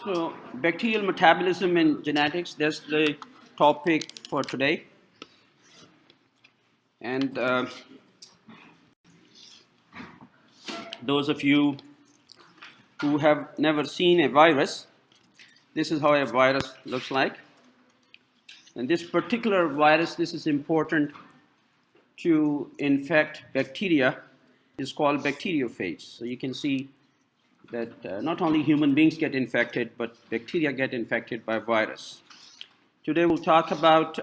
So, bacterial metabolism and genetics, that's the topic for today. And those of you who have never seen a virus, this is how a virus looks like. And this particular virus, this is important to infect bacteria, is called bacteriophage. So you can see that not only human beings get infected, but bacteria get infected by virus. Today we'll talk about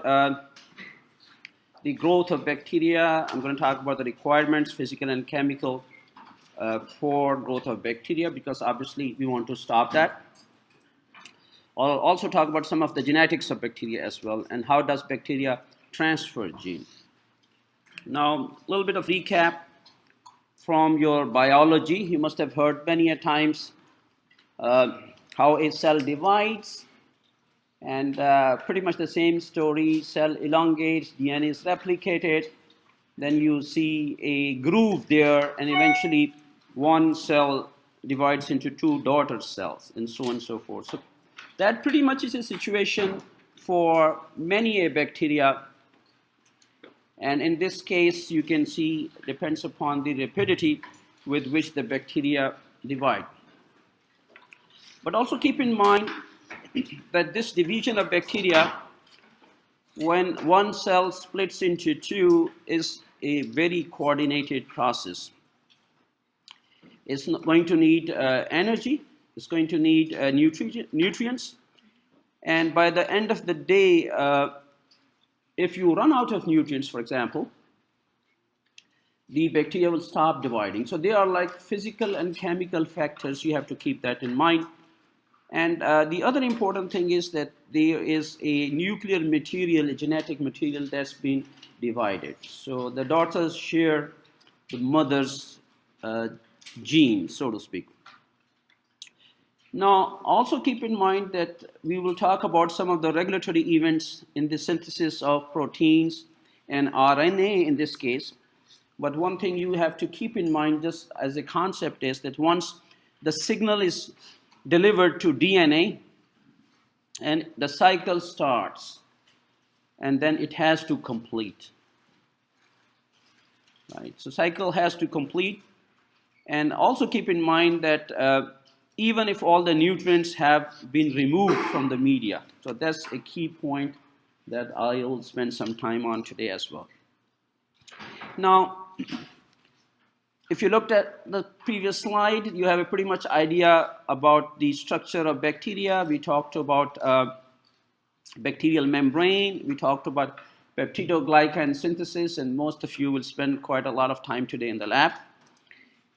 the growth of bacteria. I'm going to talk about the requirements, physical and chemical, for growth of bacteria, because obviously we want to stop that. I'll also talk about some of the genetics of bacteria as well, and how does bacteria transfer gene. Now, a little bit of recap from your biology. You must have heard many a times how a cell divides, and pretty much the same story. Cell elongates, DNA is replicated, then you see a groove there, and eventually one cell divides into two daughter cells, and so on and so forth. So that pretty much is a situation for many a bacteria. And in this case, you can see, depends upon the rapidity with which the bacteria divide. But also keep in mind that this division of bacteria, when one cell splits into two, is a very coordinated process. It's not going to need energy, it's going to need nutrients, and by the end of the day, if you run out of nutrients, for example, the bacteria will stop dividing. So they are like physical and chemical factors. You have to keep that in mind. And the other important thing is that there is a nuclear material, a genetic material that's been divided. So the daughters share the mother's gene, so to speak. Now, also keep in mind that we will talk about some of the regulatory events in the synthesis of proteins and RNA in this case. But one thing you have to keep in mind, just as a concept, is that once the signal is delivered to DNA, and the cycle starts, and then it has to complete. Right? So cycle has to complete, and also keep in mind that even if all the nutrients have been removed from the media. So that's a key point that I will spend some time on today as well. Now, if you looked at the previous slide, you have a pretty much idea about the structure of bacteria. We talked about bacterial membrane. We talked about peptidoglycan synthesis, and most of you will spend quite a lot of time today in the lab.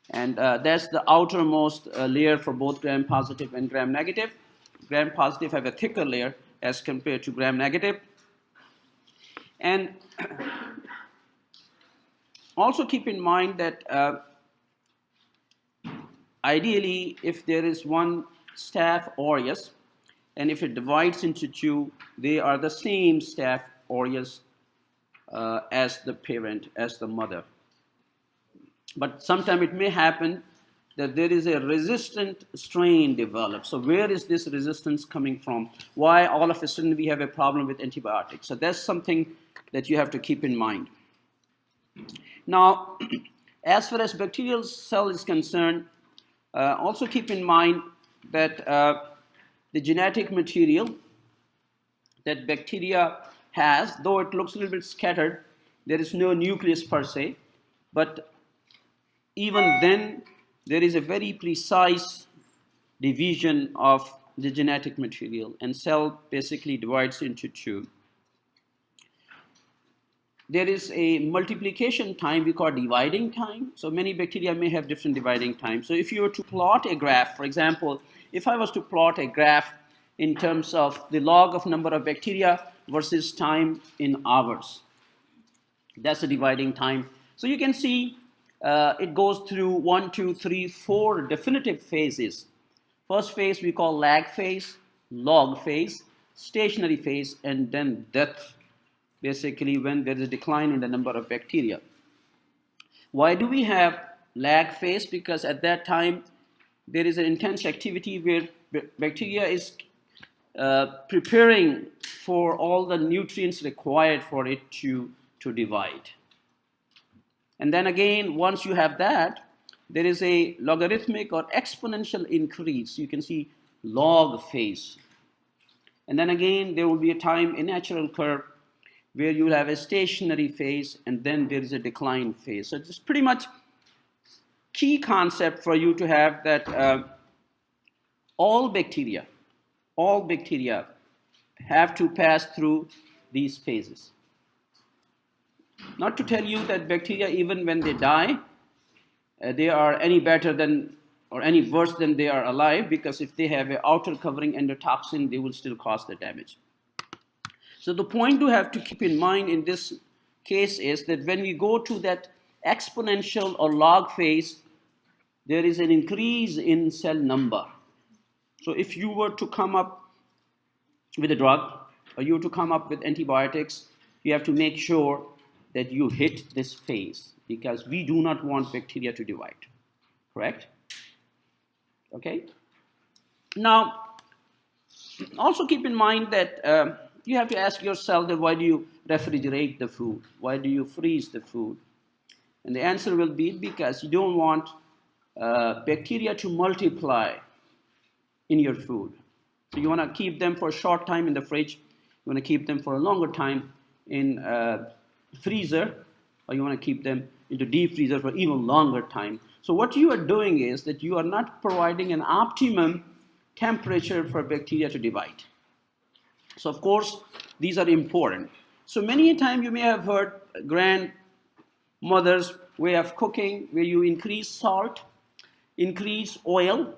And that's the outermost layer for both gram-positive and gram-negative. Gram-positive have a thicker layer as compared to gram-negative. And also keep in mind that ideally, if there is one staph aureus, and if it divides into two, they are the same staph aureus as the parent, as the mother. But sometimes it may happen that there is a resistant strain developed. So where is this resistance coming from? Why all of a sudden we have a problem with antibiotics? So that's something that you have to keep in mind. Now, as far as bacterial cell is concerned, also keep in mind that the genetic material that bacteria has, though it looks a little bit scattered, there is no nucleus per se, but even then, there is a very precise division of the genetic material, and cell basically divides into two. There is a multiplication time we call dividing time. So many bacteria may have different dividing times. So if you were to plot a graph, for example, if I was to plot a graph in terms of the log of number of bacteria versus time in hours, that's the dividing time. So you can see it goes through 1, 2, 3, 4 definitive phases. First phase we call lag phase, log phase, stationary phase, and then death, basically when there is a decline in the number of bacteria. Why do we have lag phase? Because at that time there is an intense activity where bacteria is preparing for all the nutrients required for it to divide. And then again, once you have that, there is a logarithmic or exponential increase. You can see log phase. And then again, there will be a time, a natural curve, where you will have a stationary phase, and then there is a decline phase. So it's pretty much key concept for you to have that all bacteria have to pass through these phases. Not to tell you that bacteria, even when they die, they are any better than or any worse than they are alive, because if they have an outer covering endotoxin, they will still cause the damage. So the point to have to keep in mind in this case is that when we go to that exponential or log phase, there is an increase in cell number. So if you were to come up with a drug, or you were to come up with antibiotics, you have to make sure that you hit this phase, because we do not want bacteria to divide, correct? Okay. Now, also keep in mind that you have to ask yourself that why do you refrigerate the food? Why do you freeze the food? And the answer will be because you don't want bacteria to multiply in your food. So you want to keep them for a short time in the fridge. You want to keep them for a longer time in freezer, or you want to keep them into deep freezer for even longer time. So what you are doing is that you are not providing an optimum temperature for bacteria to divide. So of course, these are important. So many a time you may have heard grandmother's way of cooking, where you increase salt, increase oil,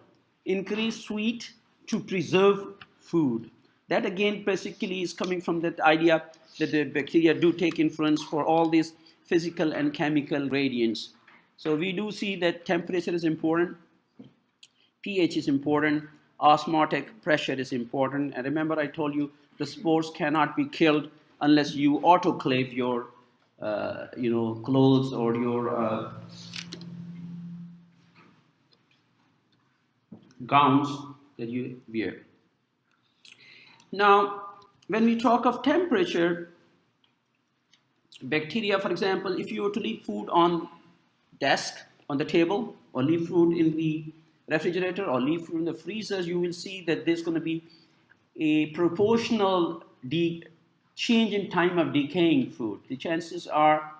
increase sweet to preserve food. That again basically is coming from that idea that the bacteria do take influence for all these physical and chemical gradients. So we do see that temperature is important, pH is important, osmotic pressure is important. And remember, I told you the spores cannot be killed unless you autoclave your clothes or your gowns that you wear. Now, when we talk of temperature, bacteria, for example, if you were to leave food on desk, on the table, or leave food in the refrigerator, or leave food in the freezers, you will see that there's going to be a proportional change in time of decaying food. The chances are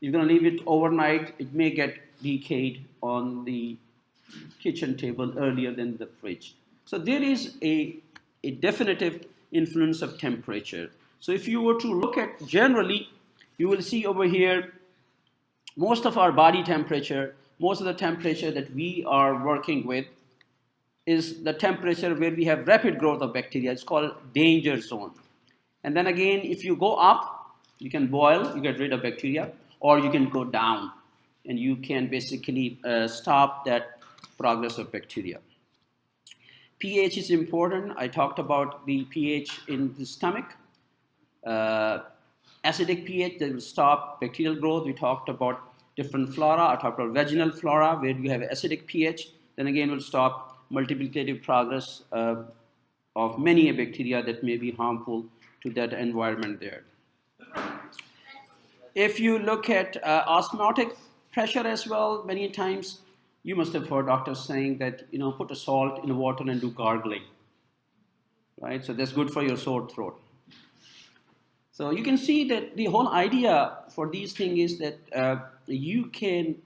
you're going to leave it overnight, it may get decayed on the kitchen table earlier than the fridge. So there is a definitive influence of temperature. So if you were to look at generally, you will see over here most of our body temperature, most of the temperature that we are working with is the temperature where we have rapid growth of bacteria. It's called danger zone. And then again, if you go up, you can boil, you get rid of bacteria, or you can go down and you can basically stop that progress of bacteria. pH is important. I talked about the pH in the stomach. Acidic pH that will stop bacterial growth. We talked about different flora. I talked about vaginal flora where you have acidic pH. Then again, will stop multiplicative progress of many bacteria that may be harmful to that environment there. If you look at osmotic pressure as well, many times you must have heard doctors saying that, put a salt in water and do gargling, right? So that's good for your sore throat. So you can see that the whole idea for these things is that you can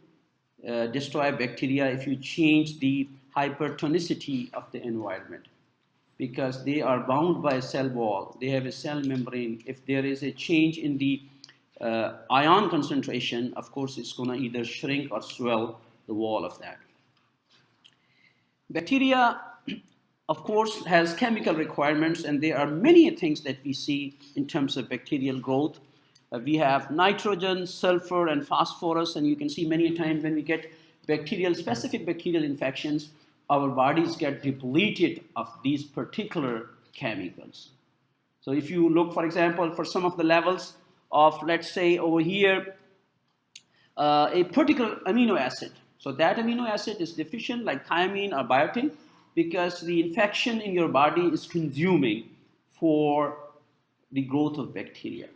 destroy bacteria if you change the hypertonicity of the environment, because they are bound by a cell wall. They have a cell membrane. If there is a change in the ion concentration, of course, it's going to either shrink or swell the wall of that. Bacteria, of course, has chemical requirements, and there are many things that we see in terms of bacterial growth. We have nitrogen, sulfur, and phosphorus, and you can see many times when we get specific bacterial infections, our bodies get depleted of these particular chemicals. So if you look, for example, for some of the levels of, let's say over here, a particular amino acid. So that amino acid is deficient, like thiamine or biotin. because the infection in your body is consuming for the growth of bacteria.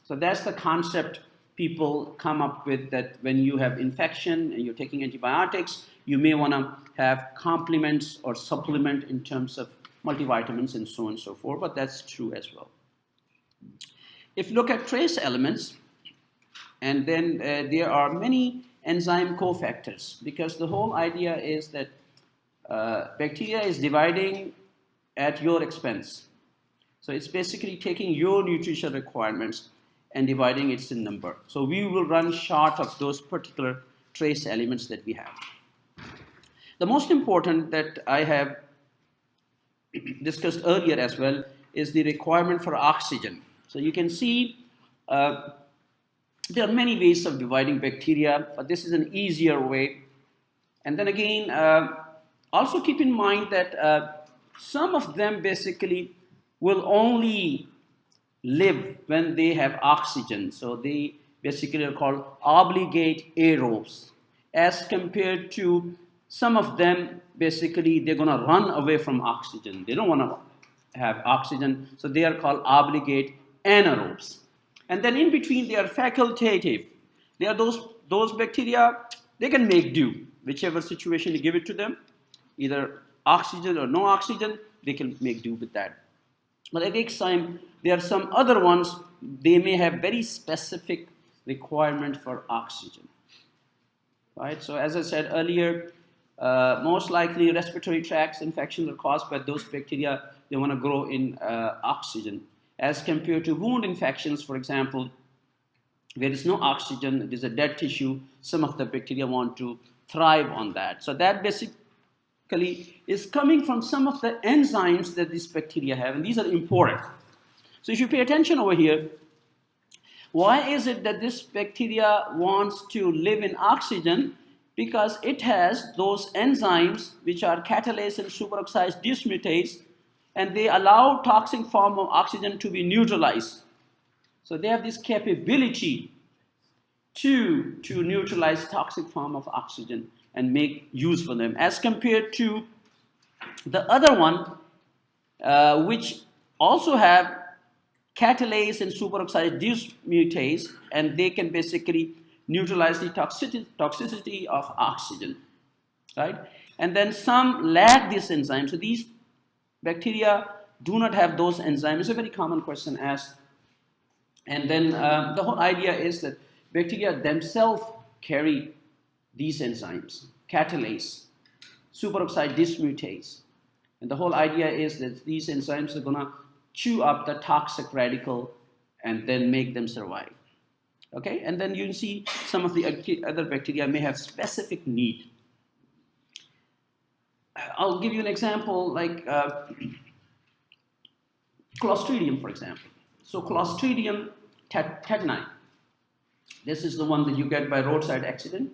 So that's the concept people come up with, that when you have infection and you're taking antibiotics, you may want to have complements or supplement in terms of multivitamins and so on and so forth, but that's true as well. If you look at trace elements, and then there are many enzyme cofactors, because the whole idea is that bacteria is dividing at your expense. So it's basically taking your nutrition requirements and dividing it in number. So we will run short of those particular trace elements that we have. The most important that I have discussed earlier as well is the requirement for oxygen. So you can see there are many ways of dividing bacteria, but this is an easier way. And then again, also keep in mind that some of them basically will only live when they have oxygen. So they basically are called obligate aerobes, as compared to some of them basically they're going to run away from oxygen. They don't want to have oxygen, so they are called obligate anaerobes. And then in between, they are facultative. They are those bacteria, they can make do, whichever situation you give it to them, either oxygen or no oxygen, they can make do with that. But at the next time, there are some other ones, they may have very specific requirement for oxygen. Right? So as I said earlier, most likely respiratory tract infections are caused by those bacteria, they want to grow in oxygen. As compared to wound infections, for example, where there is no oxygen, there's a dead tissue, some of the bacteria want to thrive on that. So that basically is coming from some of the enzymes that these bacteria have, and these are important. So if you pay attention over here, why is it that this bacteria wants to live in oxygen? Because it has those enzymes which are catalase and superoxide dismutase, and they allow toxic form of oxygen to be neutralized. So they have this capability to neutralize toxic form of oxygen and make use for them, as compared to the other one, which also have catalase and superoxide dismutase, and they can basically neutralize the toxicity of oxygen, right? And then some lack this enzyme. So these bacteria do not have those enzymes. It's a very common question asked. And then the whole idea is that bacteria themselves carry these enzymes, catalase, superoxide dismutase. And the whole idea is that these enzymes are going to chew up the toxic radical and then make them survive. Okay, and then you can see some of the other bacteria may have specific need. I'll give you an example, like Clostridium, for example. So Clostridium tetani, this is the one that you get by roadside accident.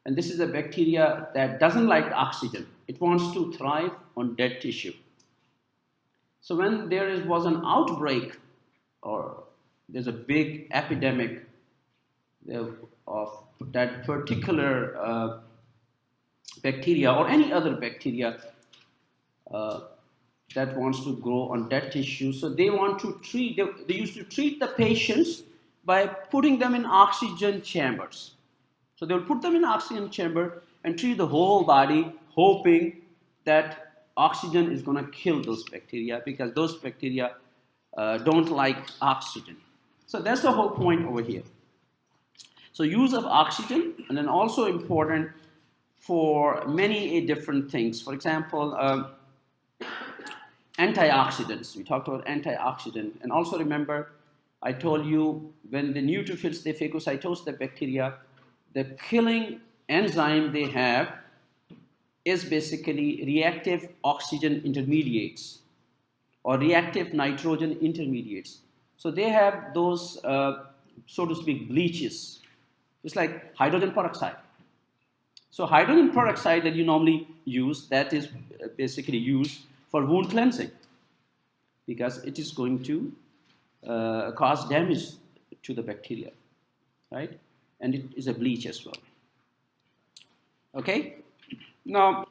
And this is a bacteria that doesn't like oxygen. It wants to thrive on dead tissue. So when there was an outbreak, or there's a big epidemic of that particular bacteria or any other bacteria that wants to grow on dead tissue, so they want to treat, they used to treat the patients by putting them in oxygen chambers. So they will put them in oxygen chamber and treat the whole body, hoping that oxygen is going to kill those bacteria, because those bacteria don't like oxygen. So that's the whole point over here. So use of oxygen, and then also important for many different things. For example, antioxidants. We talked about antioxidant. And also remember, I told you when the neutrophils, they phagocytose the bacteria, the killing enzyme they have is basically reactive oxygen intermediates or reactive nitrogen intermediates. So they have those, so to speak, bleaches. It's like hydrogen peroxide. So hydrogen peroxide that you normally use, that is basically used for wound cleansing, because it is going to cause damage to the bacteria, right? And it is a bleach as well. Okay? Now,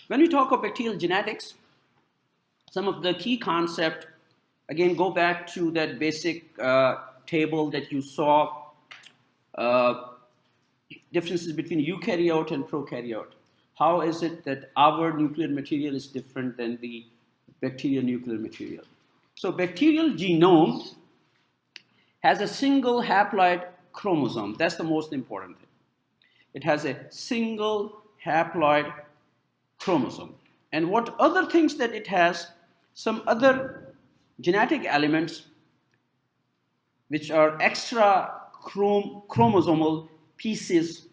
When we talk of bacterial genetics, some of the key concepts, again, go back to that basic table that you saw, differences between eukaryote and prokaryote. How is it that our nuclear material is different than the bacterial nuclear material? So bacterial genome has a single haploid chromosome. That's the most important thing. It has a single haploid chromosome. And what other things that it has, some other genetic elements which are extra chromosomal pieces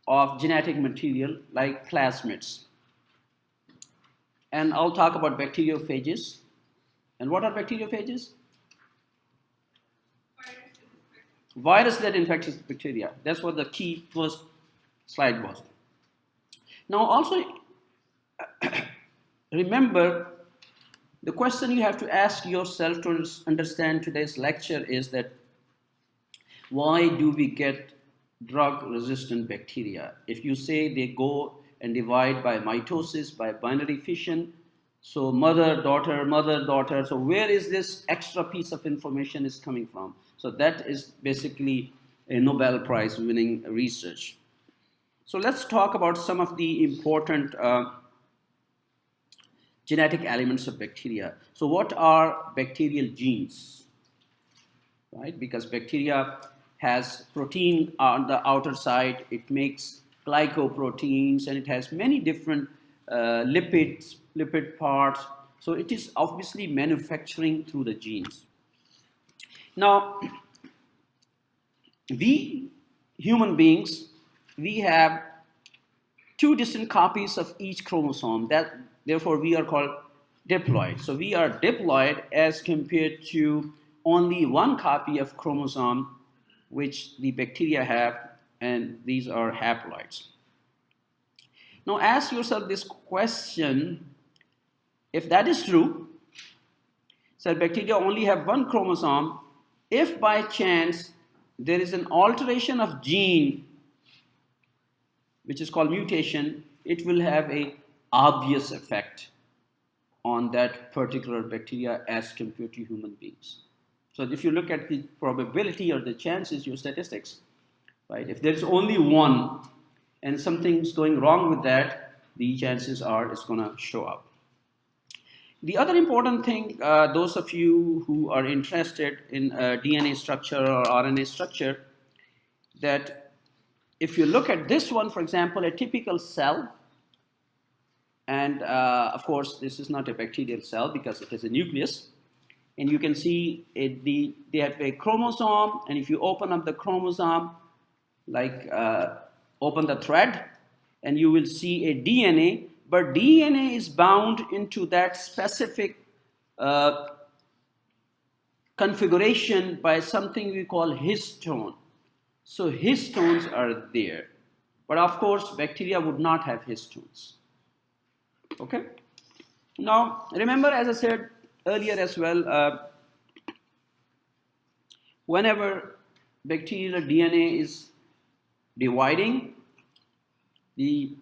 of genetic material like plasmids. And I'll talk about bacteriophages. And what are bacteriophages? Virus that infects bacteria. That's what the key first slide was. Now also remember, the question you have to ask yourself to understand today's lecture is that why do we get drug-resistant bacteria? If you say they go and divide by mitosis, by binary fission, so mother, daughter, so where is this extra piece of information is coming from? So that is basically a Nobel Prize winning research. So let's talk about some of the important genetic elements of bacteria. So what are bacterial genes? Right? Because bacteria has protein on the outer side, it makes glycoproteins, and it has many different lipid parts. So it is obviously manufacturing through the genes. Now, we human beings, we have two distinct copies of each chromosome. Therefore, we are called diploid. So we are diploid as compared to only one copy of chromosome which the bacteria have, and these are haploids. Now ask yourself this question: if that is true, so bacteria only have one chromosome, if by chance there is an alteration of gene which is called mutation, it will have an obvious effect on that particular bacteria as compared to human beings. So if you look at the probability or the chances, your statistics, right? If there's only one and something's going wrong with that, the chances are it's going to show up. The other important thing, those of you who are interested in DNA structure or RNA structure, that if you look at this one, for example, a typical cell, and of course this is not a bacterial cell because it has a nucleus, and you can see they have a chromosome, and if you open up the chromosome, like open the thread, and you will see a DNA, but DNA is bound into that specific configuration by something we call histone. So histones are there. But of course, bacteria would not have histones. Okay? Now, remember, as I said earlier as well, whenever bacterial DNA is dividing, we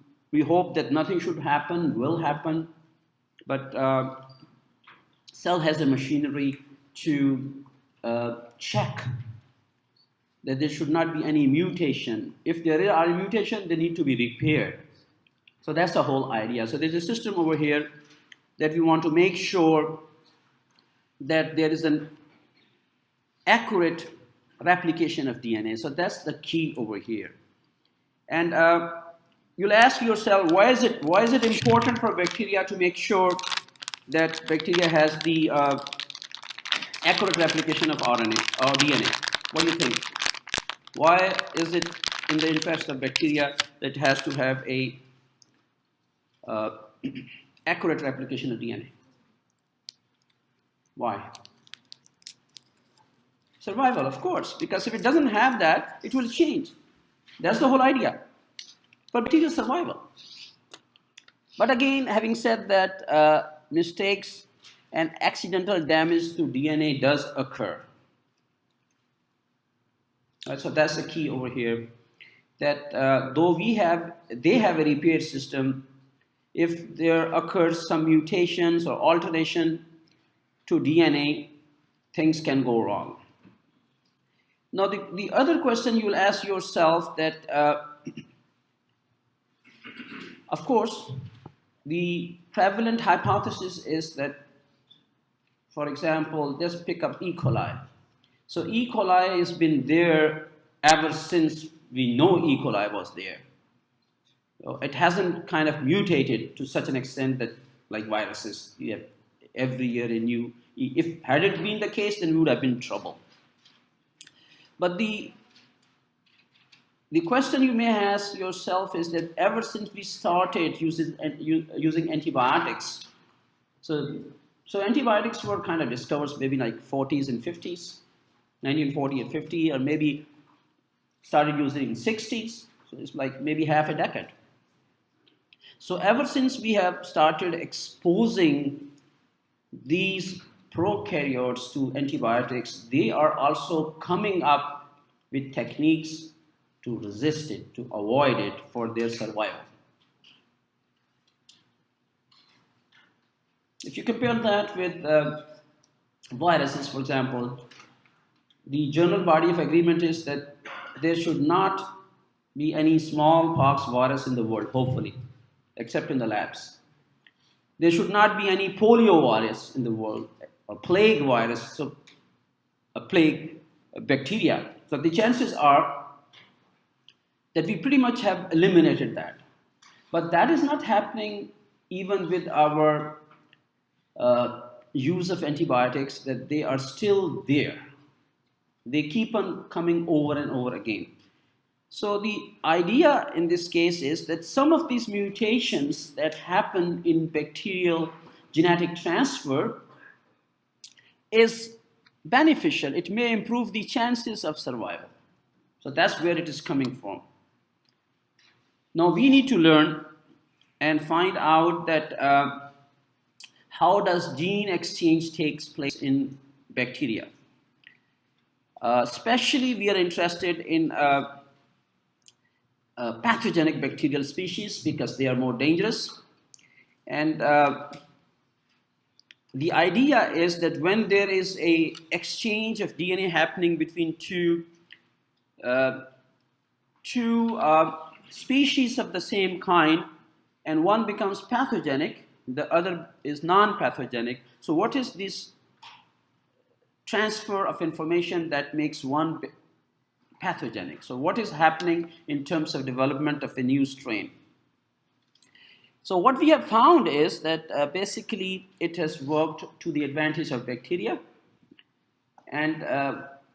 hope that nothing should happen, will happen, but cell has a machinery to check that there should not be any mutation. If there are a mutation, they need to be repaired. So that's the whole idea. So there's a system over here that we want to make sure that there is an accurate replication of DNA. So that's the key over here. And you'll ask yourself, why is it important for bacteria to make sure that bacteria has the accurate replication of RNA or DNA? What do you think? Why is it in the interest of bacteria that it has to have a accurate replication of DNA? Why? Survival, of course, because if it doesn't have that, it will change. That's the whole idea. For bacterial survival. But again, having said that, mistakes and accidental damage to DNA does occur. So that's the key over here. That though they have a repair system, if there occurs some mutations or alteration to DNA, things can go wrong. Now, the other question you will ask yourself that, of course, the prevalent hypothesis is that, for example, just pick up E. coli. So E. coli has been there ever since we know E. coli was there. It hasn't kind of mutated to such an extent that, like viruses, you have every year a new. If had it been the case, then we would have been in trouble. But the question you may ask yourself is that ever since we started using antibiotics, so antibiotics were kind of discovered maybe like 40s and 50s, 1940 and 50, or maybe started using in 60s. So it's like maybe half a decade. So ever since we have started exposing these prokaryotes to antibiotics, they are also coming up with techniques to resist it, to avoid it for their survival. If you compare that with viruses, for example, the general body of agreement is that there should not be any smallpox virus in the world, hopefully, except in the labs. There should not be any polio virus in the world, or plague virus, so a plague bacteria. So the chances are that we pretty much have eliminated that. But that is not happening even with our use of antibiotics, that they are still there. They keep on coming over and over again. So the idea in this case is that some of these mutations that happen in bacterial genetic transfer is beneficial. It may improve the chances of survival. So that's where it is coming from. Now we need to learn and find out that how does gene exchange takes place in bacteria. Especially we are interested in pathogenic bacterial species because they are more dangerous. And the idea is that when there is a exchange of DNA happening between two species of the same kind, and one becomes pathogenic, the other is non-pathogenic. So what is this transfer of information that makes one pathogenic? So what is happening in terms of development of a new strain? So what we have found is that basically it has worked to the advantage of bacteria, and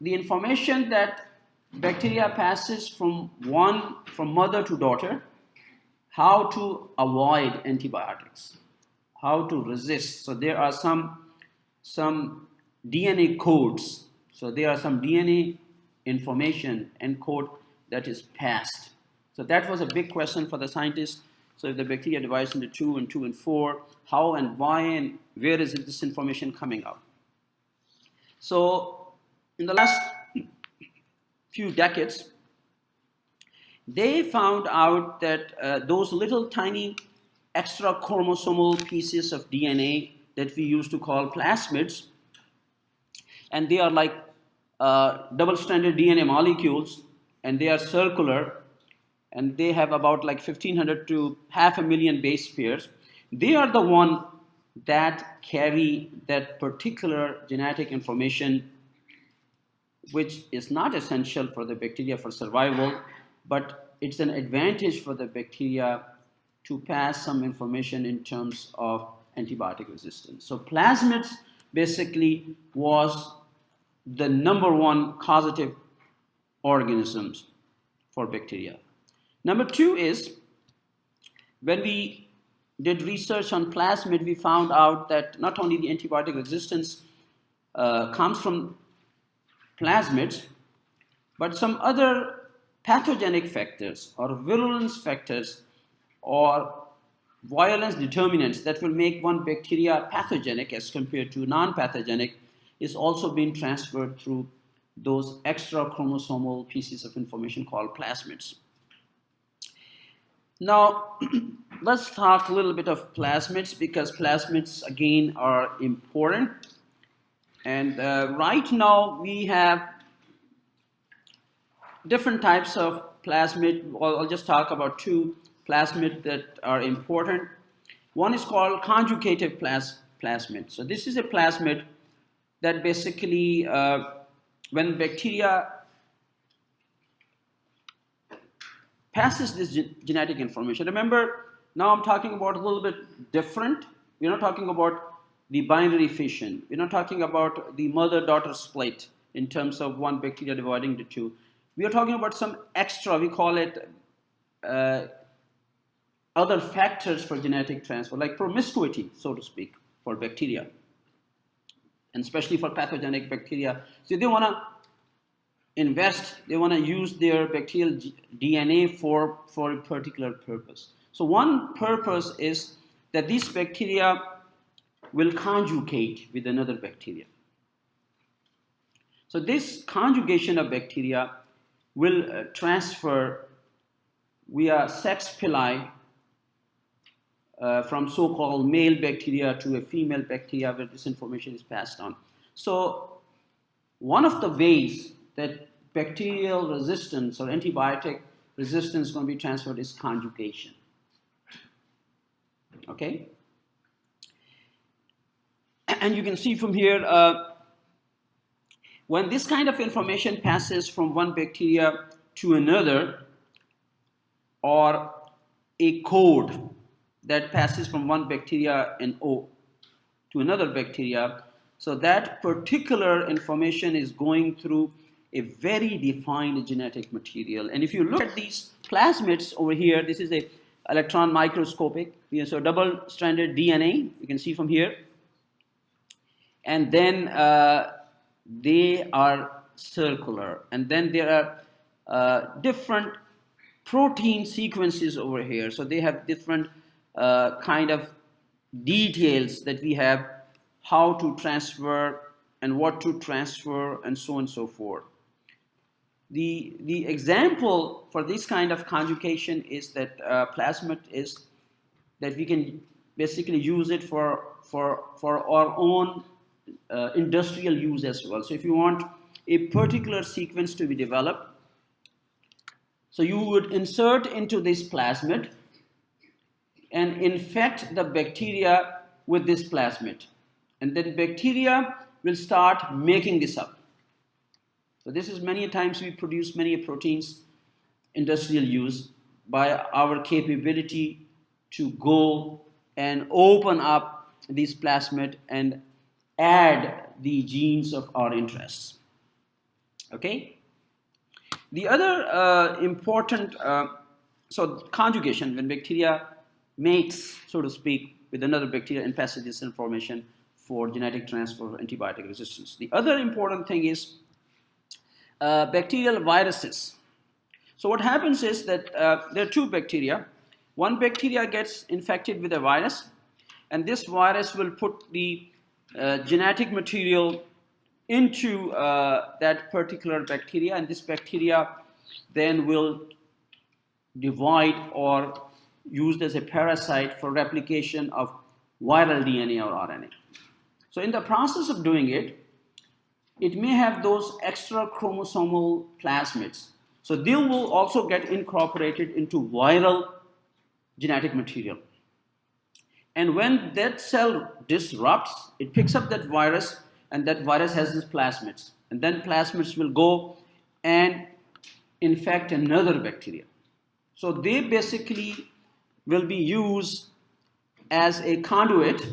the information that bacteria passes from mother to daughter, how to avoid antibiotics, how to resist. So there are some DNA codes. So there are some DNA information and code that is passed. So that was a big question for the scientists. So if the bacteria divides into 2 and 2 and 4, how and why and where is this information coming out? So in the last few decades, they found out that those little tiny extra chromosomal pieces of DNA that we used to call plasmids, and they are like double-stranded DNA molecules, and they are circular, and they have about like 1,500 to 500,000 base pairs. They are the one that carry that particular genetic information, which is not essential for the bacteria for survival, but it's an advantage for the bacteria to pass some information in terms of antibiotic resistance. So plasmids basically was the #1 causative organisms for bacteria. Number 2 is, when we did research on plasmid, we found out that not only the antibiotic resistance comes from plasmids, but some other pathogenic factors or virulence factors or violence determinants that will make one bacteria pathogenic as compared to non-pathogenic is also being transferred through those extra chromosomal pieces of information called plasmids. Now, let's talk a little bit of plasmids, because plasmids again are important. And right now we have different types of plasmid. I'll just talk about two plasmid that are important. One is called conjugative plasmid. So this is a plasmid that basically, when bacteria passes this genetic information. Remember, now I'm talking about a little bit different. We're not talking about the binary fission. We're not talking about the mother-daughter split in terms of one bacteria dividing into two. We are talking about some extra, we call it other factors for genetic transfer, like promiscuity, so to speak, for bacteria, and especially for pathogenic bacteria. So they want to invest, they want to use their bacterial DNA for a particular purpose. So one purpose is that these bacteria will conjugate with another bacteria. So this conjugation of bacteria will transfer via sex pili from so-called male bacteria to a female bacteria, where this information is passed on. So one of the ways that bacterial resistance or antibiotic resistance is going to be transferred is conjugation. Okay? And you can see from here, when this kind of information passes from one bacteria to another, or a code that passes from one bacteria and to another bacteria, so that particular information is going through a very defined genetic material. And if you look at these plasmids over here, this is a electron microscopic, so double-stranded DNA, you can see from here. And then they are circular. And then there are different protein sequences over here. So they have different kind of details that we have, how to transfer and what to transfer, and so on and so forth. The example for this kind of conjugation is that plasmid is that we can basically use it for our own industrial use as well. So if you want a particular sequence to be developed, so you would insert into this plasmid and infect the bacteria with this plasmid, and then bacteria will start making this up. So this is many times we produce many proteins industrial use by our capability to go and open up these plasmid and add the genes of our interests. Okay? The other important, so conjugation, when bacteria mates, so to speak, with another bacteria and passes this information for genetic transfer of antibiotic resistance. The other important thing is bacterial viruses. So what happens is that there are two bacteria. One bacteria gets infected with a virus, and this virus will put the genetic material into that particular bacteria, and this bacteria then will divide or used as a parasite for replication of viral DNA or RNA. So in the process of doing it, it may have those extra chromosomal plasmids. So they will also get incorporated into viral genetic material. And when that cell disrupts, it picks up that virus, and that virus has these plasmids. And then plasmids will go and infect another bacteria. So they basically will be used as a conduit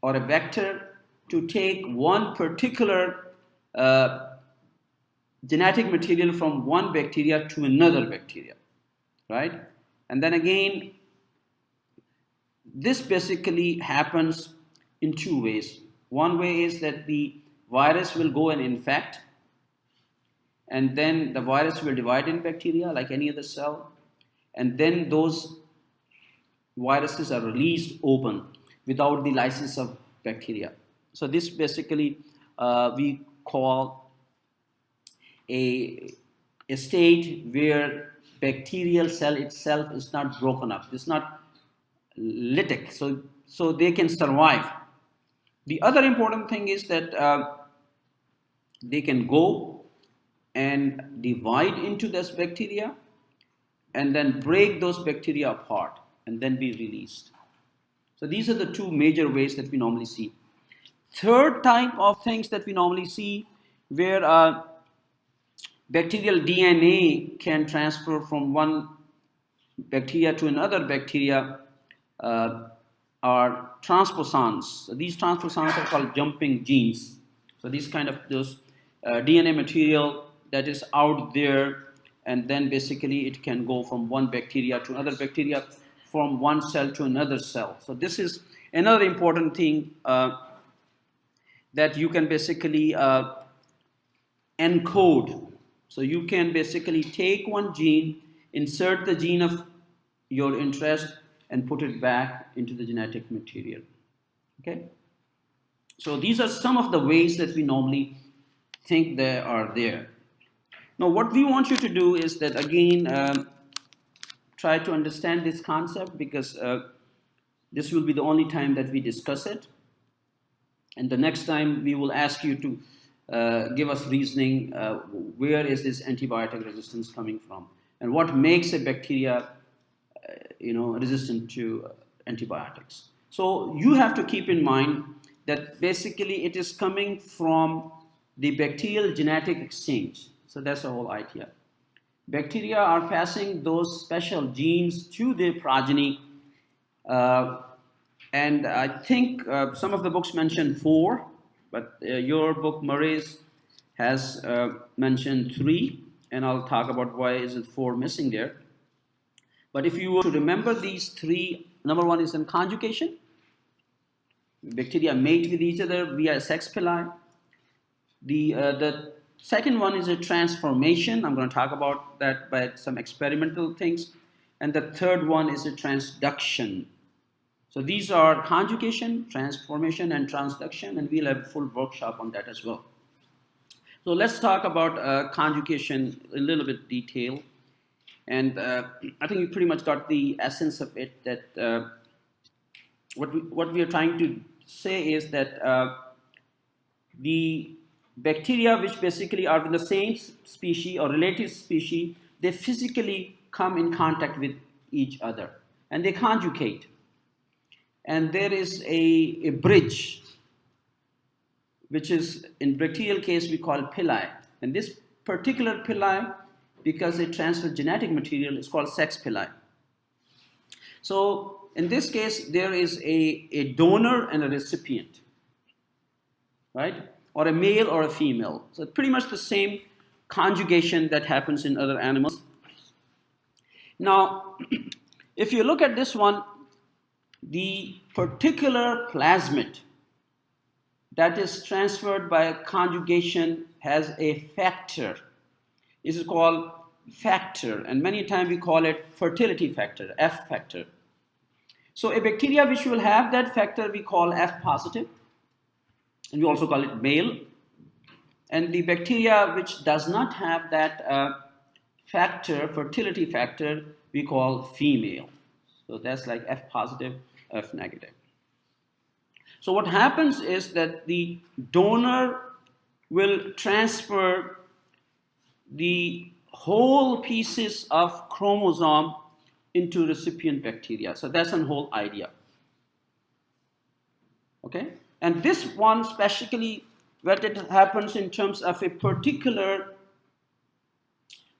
or a vector to take one particular genetic material from one bacteria to another bacteria, right? And then again, this basically happens in two ways. One way is that the virus will go and infect, and then the virus will divide in bacteria like any other cell, and then those viruses are released open without the lysis of bacteria. So this basically we call a state where bacterial cell itself is not broken up. It's not lytic, so they can survive. The other important thing is that they can go and divide into this bacteria and then break those bacteria apart and then be released. So these are the two major ways that we normally see. Third type of things that we normally see where bacterial DNA can transfer from one bacteria to another bacteria are transposons. So these transposons are called jumping genes. So these kind of those DNA material that is out there, and then basically it can go from one bacteria to another bacteria, from one cell to another cell. So this is another important thing that you can basically encode. So you can basically take one gene, insert the gene of your interest, and put it back into the genetic material. Okay? So these are some of the ways that we normally think they are there. Now what we want you to do is that again try to understand this concept, because this will be the only time that we discuss it, and the next time we will ask you to give us reasoning where is this antibiotic resistance coming from and what makes a bacteria resistant to antibiotics. So you have to keep in mind that basically it is coming from the bacterial genetic exchange. So that's the whole idea. Bacteria are passing those special genes to their progeny, and I think some of the books mention 4, but your book, Murray's, has mentioned 3, and I'll talk about why is it 4 missing there. But if you were to remember these 3, number 1 is in conjugation. Bacteria mate with each other via sex pili. The second one is a transformation. I'm going to talk about that by some experimental things. And the third one is a transduction. So these are conjugation, transformation, and transduction, and we'll have a full workshop on that as well. So let's talk about conjugation a little bit detail. And I think you pretty much got the essence of it, that what we are trying to say is that the bacteria which basically are in the same species or related species, they physically come in contact with each other and they conjugate. And there is a bridge, which is in bacterial case we call pili. And this particular pili, because it transfers genetic material, is called sex pili. So in this case, there is a donor and a recipient, right? Or a male or a female. So pretty much the same conjugation that happens in other animals. Now, if you look at this one, the particular plasmid that is transferred by conjugation has a factor. This is called factor, and many times we call it fertility factor, F factor. So a bacteria which will have that factor we call F positive, and we also call it male. And the bacteria which does not have that factor, fertility factor, we call female. So that's like F positive, F negative. So what happens is that the donor will transfer the whole pieces of chromosome into recipient bacteria. So that's the whole idea. Okay? And this one specifically, where it happens in terms of a particular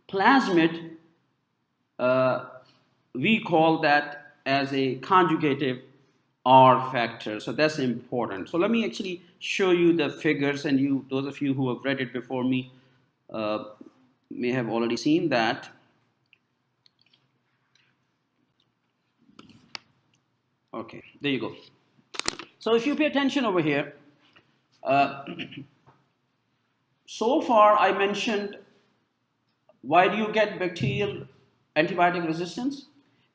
plasmid, we call that as a conjugative R factor. So that's important. So let me actually show you the figures, and you, those of you who have read it before me, may have already seen that. Okay, there you go. So if you pay attention over here, so far I mentioned why do you get bacterial antibiotic resistance?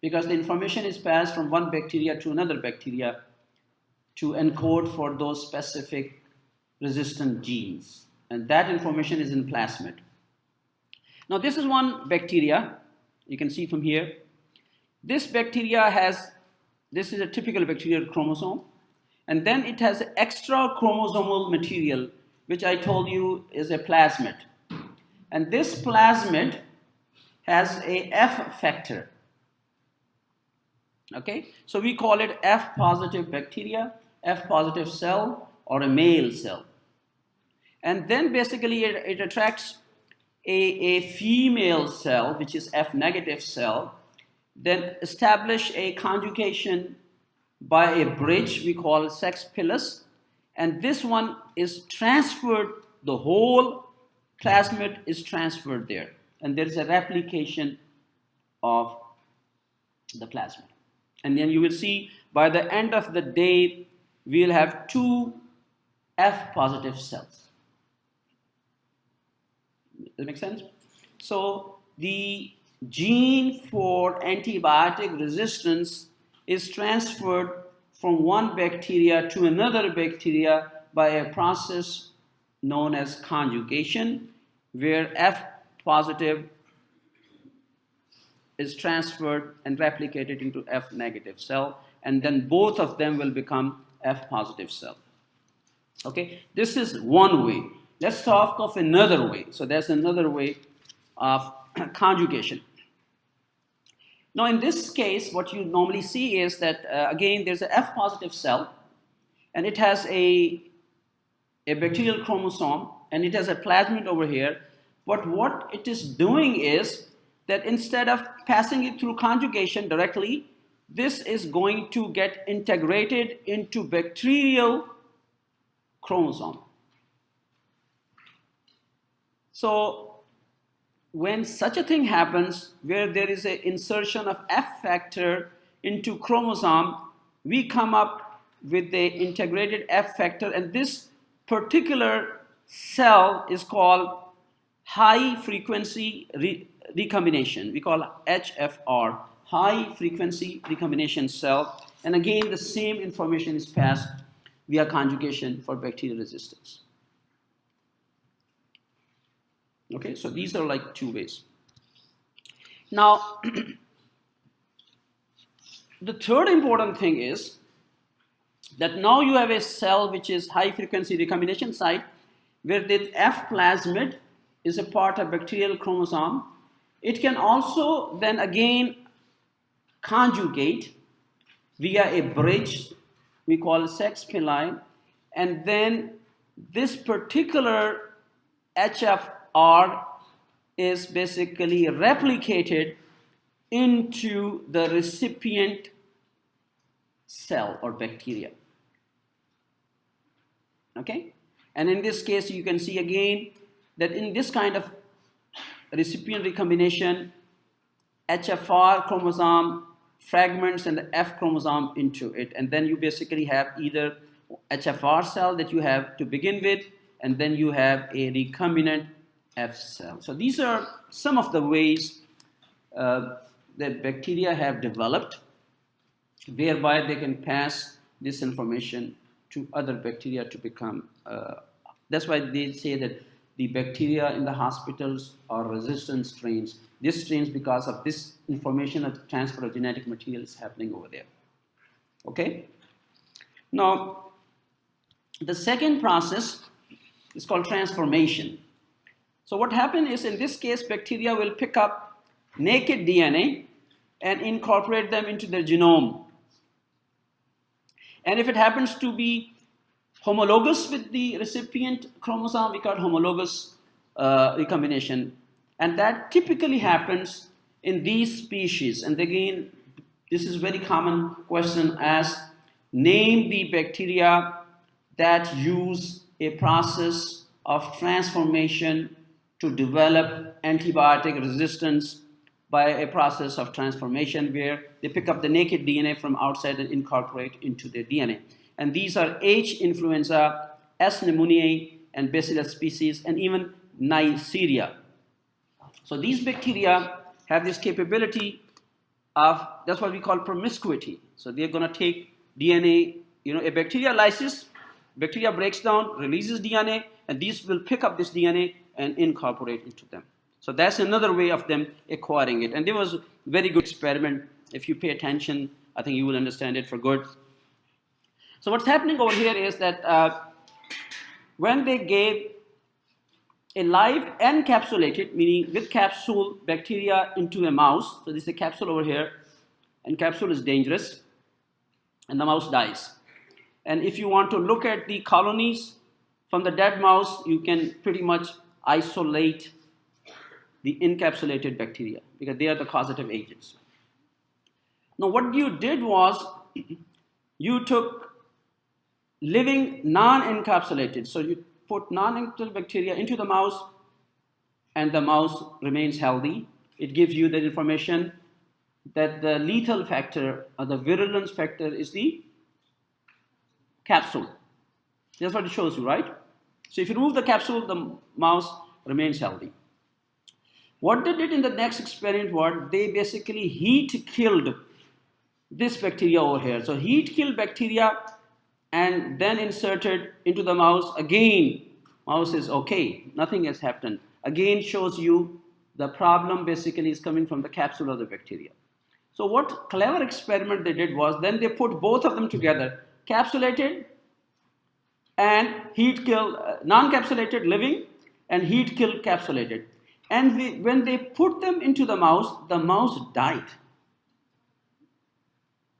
Because the information is passed from one bacteria to another bacteria to encode for those specific resistant genes. And that information is in plasmid. Now this is one bacteria. You can see from here. This bacteria has, this is a typical bacterial chromosome, and then it has extra chromosomal material, which I told you is a plasmid. And this plasmid has a F factor. Okay, so we call it F positive bacteria, F positive cell, or a male cell. And then basically it attracts a female cell, which is F negative cell, then establish a conjugation by a bridge we call sex pilus, and this one is transferred, the whole plasmid is transferred there, and there is a replication of the plasmid. And then you will see by the end of the day, we'll have 2 F positive cells. Does that make sense? So the gene for antibiotic resistance is transferred from one bacteria to another bacteria by a process known as conjugation, where F positive is transferred and replicated into F negative cell, and then both of them will become F positive cell. Okay, this is one way. Let's talk of another way. So there's another way of conjugation. Now in this case, what you normally see is that, again, there's a F positive cell, and it has a bacterial chromosome, and it has a plasmid over here. But what it is doing is that instead of passing it through conjugation directly, this is going to get integrated into bacterial chromosome. So when such a thing happens, where there is an insertion of F factor into chromosome, we come up with the integrated F factor, and this particular cell is called high frequency recombination. We call HFR, high frequency recombination cell. And again, the same information is passed via conjugation for bacterial resistance. Okay, so these are like 2 ways. Now, the third important thing is that now you have a cell which is high frequency recombination site, where the F plasmid is a part of bacterial chromosome. It can also then again conjugate via a bridge we call sex pili, and then this particular HFR is basically replicated into the recipient cell or bacteria. Okay? And in this case, you can see again that in this kind of recipient recombination, HFR chromosome fragments and the F chromosome into it, and then you basically have either HFR cell that you have to begin with, and then you have a recombinant F cell. So these are some of the ways that bacteria have developed, whereby they can pass this information to other bacteria to become, that's why they say that the bacteria in the hospitals are resistant strains. This strains because of this information of transfer of genetic material is happening over there. Okay? Now, the second process is called transformation. So what happens is, in this case, bacteria will pick up naked DNA and incorporate them into their genome. And if it happens to be homologous with the recipient chromosome, we call it homologous recombination. And that typically happens in these species. And again, this is a very common question asked. Name the bacteria that use a process of transformation to develop antibiotic resistance by a process of transformation, where they pick up the naked DNA from outside and incorporate into their DNA. And these are H. influenza, S. pneumoniae, and Bacillus species, and even Neisseria. So these bacteria have this capability of, that's what we call promiscuity. So they're going to take DNA, a bacteria lysis, bacteria breaks down, releases DNA, and these will pick up this DNA and incorporate into them. So that's another way of them acquiring it. And there was a very good experiment. If you pay attention, I think you will understand it for good. So what's happening over here is that when they gave a live encapsulated, meaning with capsule, bacteria into a mouse, so this is a capsule over here, and capsule is dangerous, and the mouse dies. And if you want to look at the colonies from the dead mouse, you can pretty much isolate the encapsulated bacteria because they are the causative agents. Now what you did was you took living non-encapsulated, so you put non-encapsulated bacteria into the mouse and the mouse remains healthy. It gives you that information that the lethal factor or the virulence factor is the capsule. That's what it shows you, right? So if you remove the capsule, the mouse remains healthy. What they did in the next experiment was they basically heat killed this bacteria over here. So heat killed bacteria and then inserted into the mouse. Again, mouse is okay, nothing has happened. Again shows you the problem basically is coming from the capsule of the bacteria. So what clever experiment they did was then they put both of them together, capsulated and heat killed, non-capsulated living and heat killed capsulated. And when they put them into the mouse died.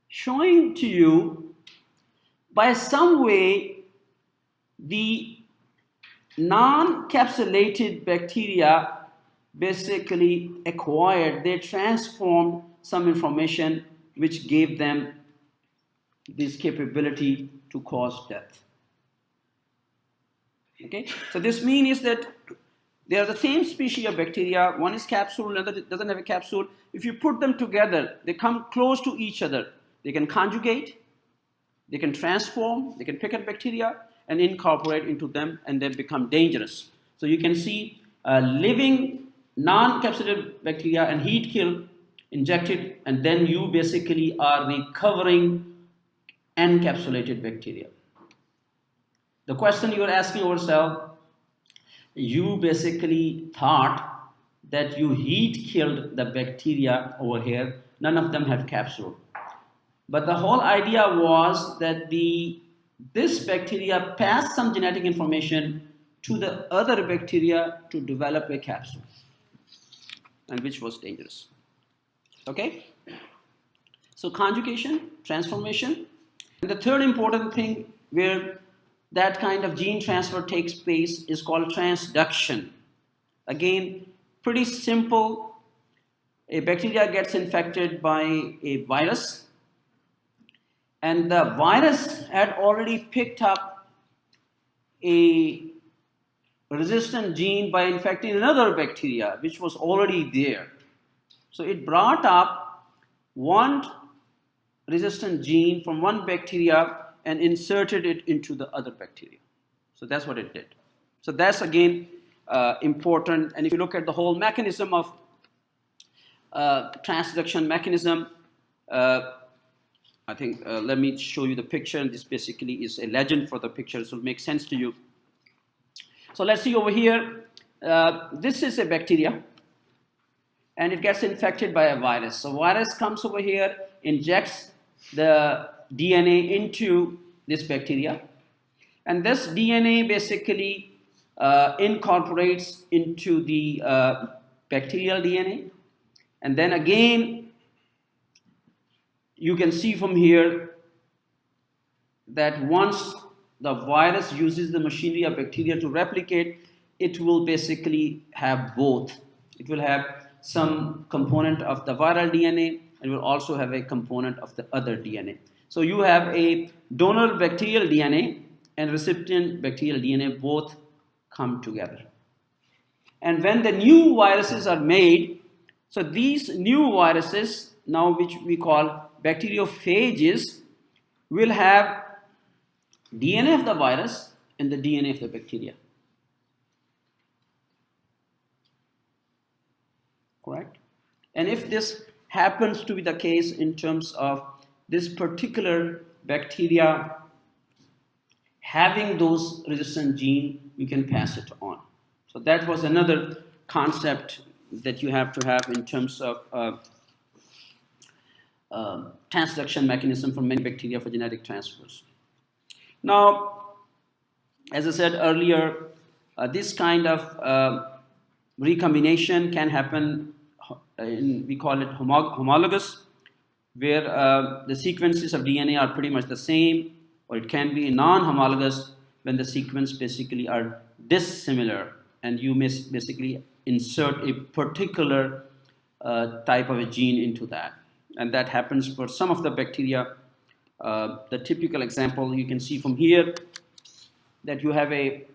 Showing to you by some way the non-capsulated bacteria basically acquired, they transformed some information which gave them this capability to cause death. Okay, so this means is that they are the same species of bacteria. One is capsule, another doesn't have a capsule. If you put them together, they come close to each other. They can conjugate, they can transform, they can pick up bacteria and incorporate into them and they become dangerous. So you can see living non-capsulated bacteria and heat kill injected, and then you basically are recovering encapsulated bacteria. The question you are asking yourself, you basically thought that you heat killed the bacteria over here. None of them have capsule. But the whole idea was that this bacteria passed some genetic information to the other bacteria to develop a capsule, and which was dangerous. Okay? So conjugation, transformation. And the third important thing where that kind of gene transfer takes place is called transduction. Again, pretty simple. A bacteria gets infected by a virus, and the virus had already picked up a resistant gene by infecting another bacteria which was already there. So it brought up one resistant gene from one bacteria and inserted it into the other bacteria. So that's what it did. So that's again important. And if you look at the whole mechanism of transduction mechanism, I think let me show you the picture, and this basically is a legend for the picture, so it'll make sense to you. So let's see over here, this is a bacteria and it gets infected by a virus. So virus comes over here, injects the DNA into this bacteria, and this DNA basically incorporates into the bacterial DNA, and then again you can see from here that once the virus uses the machinery of bacteria to replicate, it will basically have both. It will have some component of the viral DNA and will also have a component of the other DNA. So you have a donor bacterial DNA and recipient bacterial DNA both come together. And when the new viruses are made, so these new viruses, now which we call bacteriophages, will have DNA of the virus and the DNA of the bacteria. Correct? And if this happens to be the case in terms of this particular bacteria having those resistant gene, you can pass it on. So that was another concept that you have to have in terms of transduction mechanism for many bacteria for genetic transfers. Now, as I said earlier, this kind of recombination can happen we call it homologous, where the sequences of DNA are pretty much the same, or it can be non-homologous when the sequence basically are dissimilar, and you may basically insert a particular type of a gene into that. And that happens for some of the bacteria. The typical example you can see from here, that you have a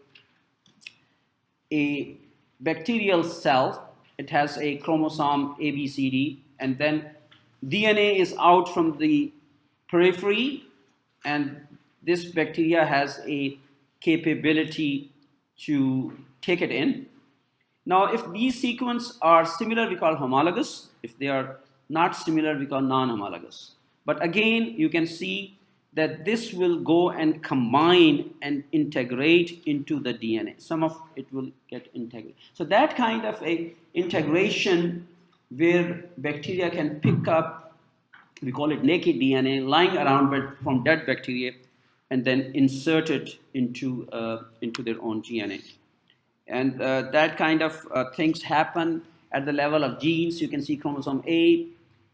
bacterial cell. It has a chromosome A, B, C, D, and then DNA is out from the periphery, and this bacteria has a capability to take it in. Now, if these sequences are similar, we call homologous. If they are not similar, we call non-homologous. But again, you can see that this will go and combine and integrate into the DNA. Some of it will get integrated. So that kind of a integration where bacteria can pick up, we call it naked DNA, lying around from dead bacteria, and then insert it into their own DNA. And that kind of things happen at the level of genes. You can see chromosome A,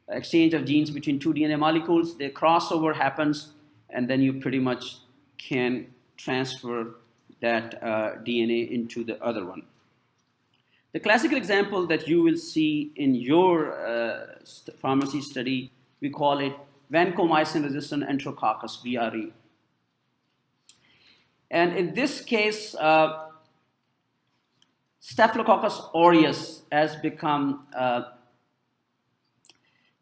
exchange of genes between two DNA molecules, the crossover happens, and then you pretty much can transfer that DNA into the other one. The classical example that you will see in your pharmacy study, we call it vancomycin resistant enterococcus, VRE. And in this case, Staphylococcus aureus has become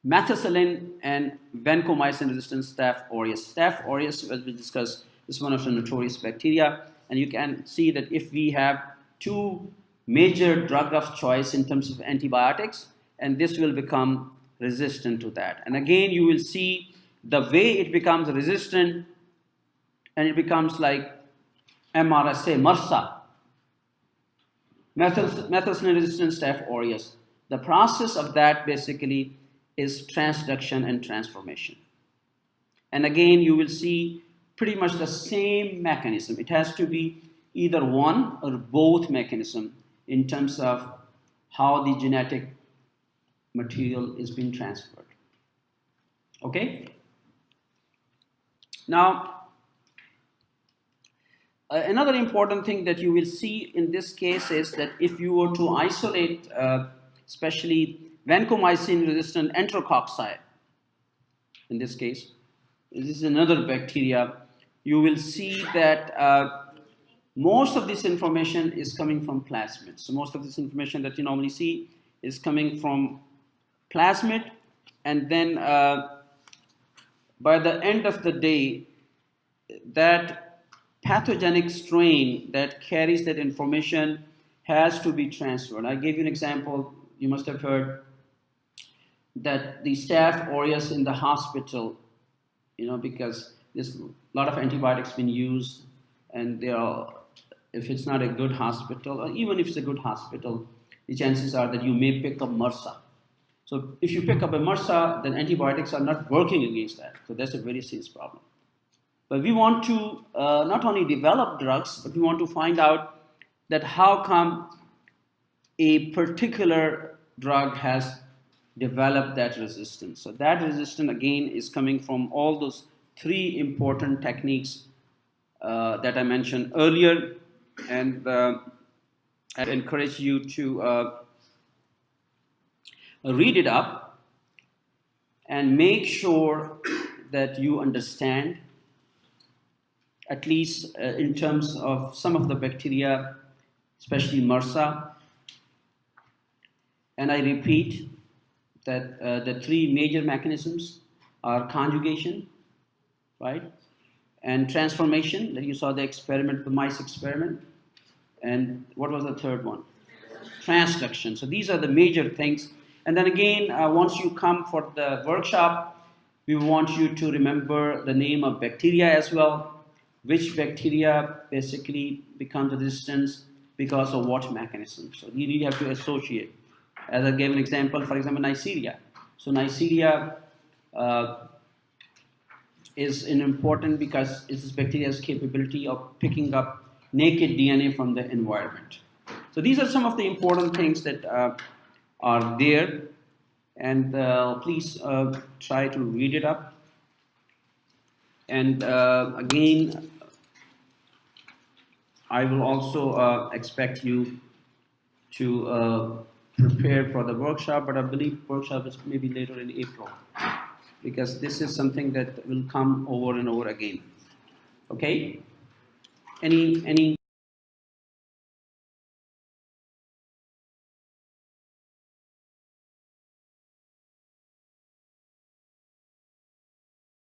methicillin and vancomycin resistant Staph aureus. Staph aureus, as we discussed, is one of the notorious bacteria, and you can see that if we have two major drug of choice in terms of antibiotics, and this will become resistant to that. And again, you will see the way it becomes resistant, and it becomes like MRSA, MRSA, methicillin resistant Staph aureus. The process of that basically is transduction and transformation. And again, you will see pretty much the same mechanism. It has to be either one or both mechanism in terms of how the genetic material is being transferred. Okay? Now, another important thing that you will see in this case is that if you were to isolate, especially vancomycin resistant enterococci, in this case, this is another bacteria, you will see that most of this information is coming from plasmids. So most of this information that you normally see is coming from plasmid, and then by the end of the day, that pathogenic strain that carries that information has to be transferred. I gave you an example. You must have heard that the Staph aureus in the hospital, because there's a lot of antibiotics being used, and if it's not a good hospital, or even if it's a good hospital, the chances are that you may pick up MRSA. So if you pick up a MRSA, then antibiotics are not working against that. So that's a very serious problem. But we want to not only develop drugs, but we want to find out that how come a particular drug has developed that resistance. So that resistance, again, is coming from all those three important techniques that I mentioned earlier. And I encourage you to read it up and make sure that you understand, at least in terms of some of the bacteria, especially MRSA. And I repeat that the three major mechanisms are conjugation, right? And transformation, that you saw the experiment, the mice experiment. And what was the third one? Transduction. So these are the major things. And then again, once you come for the workshop, we want you to remember the name of bacteria as well. Which bacteria basically becomes resistant because of what mechanism. So you really have to associate. As I gave an example, for example, Neisseria. So Neisseria is important because it's bacteria's capability of picking up naked DNA from the environment. So these are some of the important things that are there, and please try to read it up. And again, I will also expect you to prepare for the workshop, but I believe workshop is maybe later in April, because this is something that will come over and over again. Okay? Any